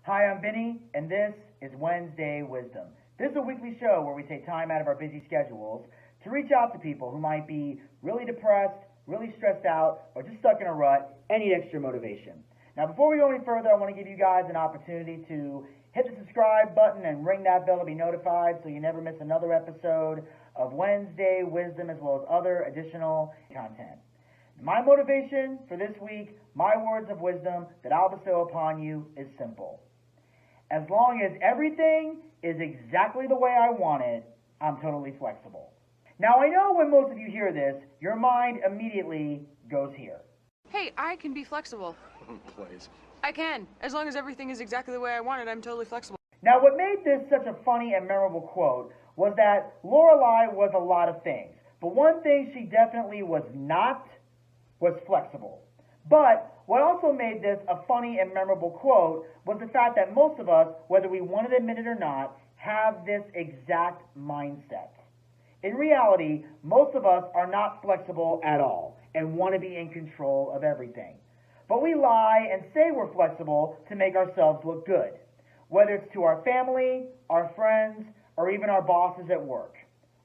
Hi, I'm Vinny, and this is Wednesday Wisdom. This is a weekly show where we take time out of our busy schedules to reach out to people who might be really depressed, really stressed out, or just stuck in a rut and need extra motivation. Now, before we go any further, I want to give you guys an opportunity to hit the subscribe button and ring that bell to be notified so you never miss another episode of Wednesday Wisdom as well as other additional content. My motivation for this week, my words of wisdom that I'll bestow upon you is simple. As long as everything is exactly the way I want it, I'm totally flexible. Now, I know when most of you hear this, your mind immediately goes here. Hey, I can be flexible. Please. I can. As long as everything is exactly the way I want it, I'm totally flexible. Now, what made this such a funny and memorable quote was that Lorelai was a lot of things, but one thing she definitely was not was flexible. But what also made this a funny and memorable quote was the fact that most of us, whether we want to admit it or not, have this exact mindset. In reality, most of us are not flexible at all and want to be in control of everything. But we lie and say we're flexible to make ourselves look good, whether it's to our family, our friends, or even our bosses at work.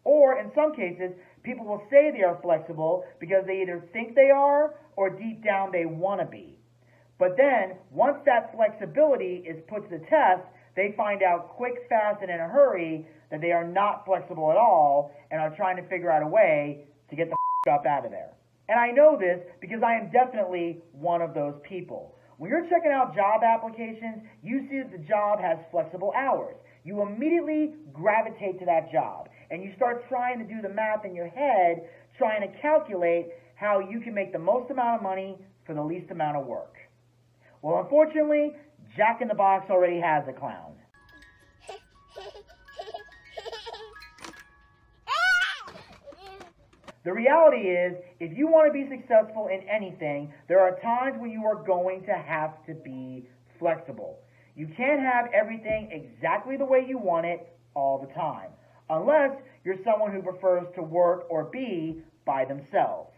Or in some cases, people will say they are flexible because they either think they are or deep down they want to be. But then, once that flexibility is put to the test, they find out quick, fast, and in a hurry that they are not flexible at all and are trying to figure out a way to get the up out of there. And I know this because I am definitely one of those people. When you're checking out job applications, you see that the job has flexible hours. You immediately gravitate to that job, and you start trying to do the math in your head, trying to calculate how you can make the most amount of money for the least amount of work. Well, unfortunately, Jack in the Box already has a clown. The reality is, if you want to be successful in anything, there are times when you are going to have to be flexible. You can't have everything exactly the way you want it all the time, unless you're someone who prefers to work or be by themselves,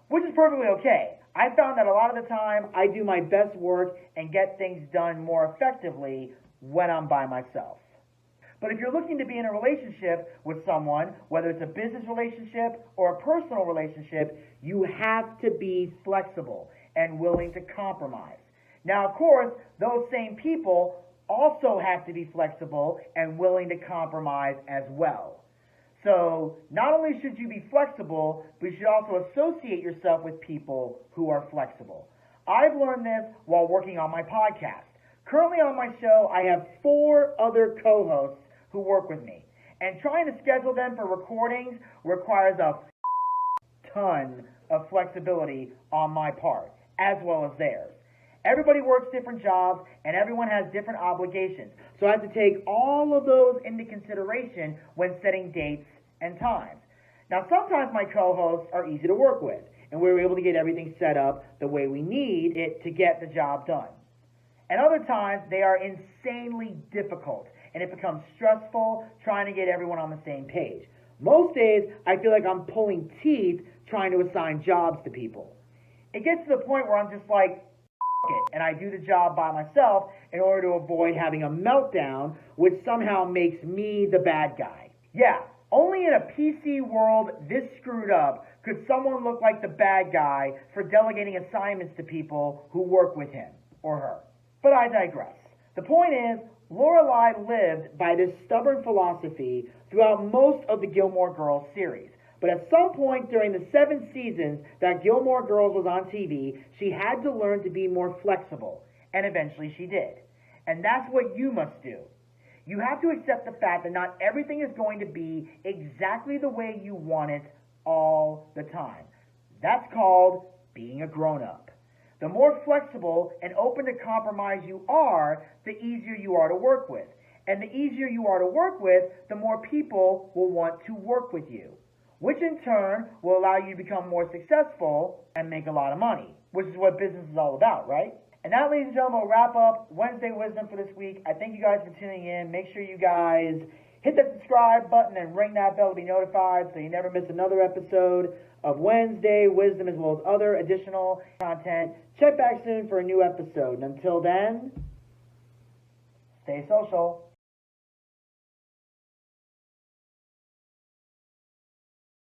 which is perfectly okay. I found that a lot of the time I do my best work and get things done more effectively when I'm by myself. But if you're looking to be in a relationship with someone, whether it's a business relationship or a personal relationship, you have to be flexible and willing to compromise. Now, of course, those same people also have to be flexible and willing to compromise as well. So, not only should you be flexible, but you should also associate yourself with people who are flexible. I've learned this while working on my podcast. Currently on my show, I have 4 other co-hosts who work with me. And trying to schedule them for recordings requires a ton of flexibility on my part, as well as theirs. Everybody works different jobs, and everyone has different obligations. So I have to take all of those into consideration when setting dates and times. Now, sometimes my co-hosts are easy to work with, and we're able to get everything set up the way we need it to get the job done. And other times, they are insanely difficult, and it becomes stressful trying to get everyone on the same page. Most days, I feel like I'm pulling teeth trying to assign jobs to people. It gets to the point where I'm just like, it, and I do the job by myself in order to avoid having a meltdown, which somehow makes me the bad guy. Yeah, only in a PC world this screwed up could someone look like the bad guy for delegating assignments to people who work with him or her. But I digress. The point is, Lorelai lived by this stubborn philosophy throughout most of the Gilmore Girls series. But at some point during the 7 seasons that Gilmore Girls was on TV, she had to learn to be more flexible. And eventually she did. And that's what you must do. You have to accept the fact that not everything is going to be exactly the way you want it all the time. That's called being a grown-up. The more flexible and open to compromise you are, the easier you are to work with. And the easier you are to work with, the more people will want to work with you, which in turn will allow you to become more successful and make a lot of money, which is what business is all about, right? And that, ladies and gentlemen, will wrap up Wednesday Wisdom for this week. I thank you guys for tuning in. Make sure you guys hit that subscribe button and ring that bell to be notified so you never miss another episode of Wednesday Wisdom as well as other additional content. Check back soon for a new episode. And until then, Stay social.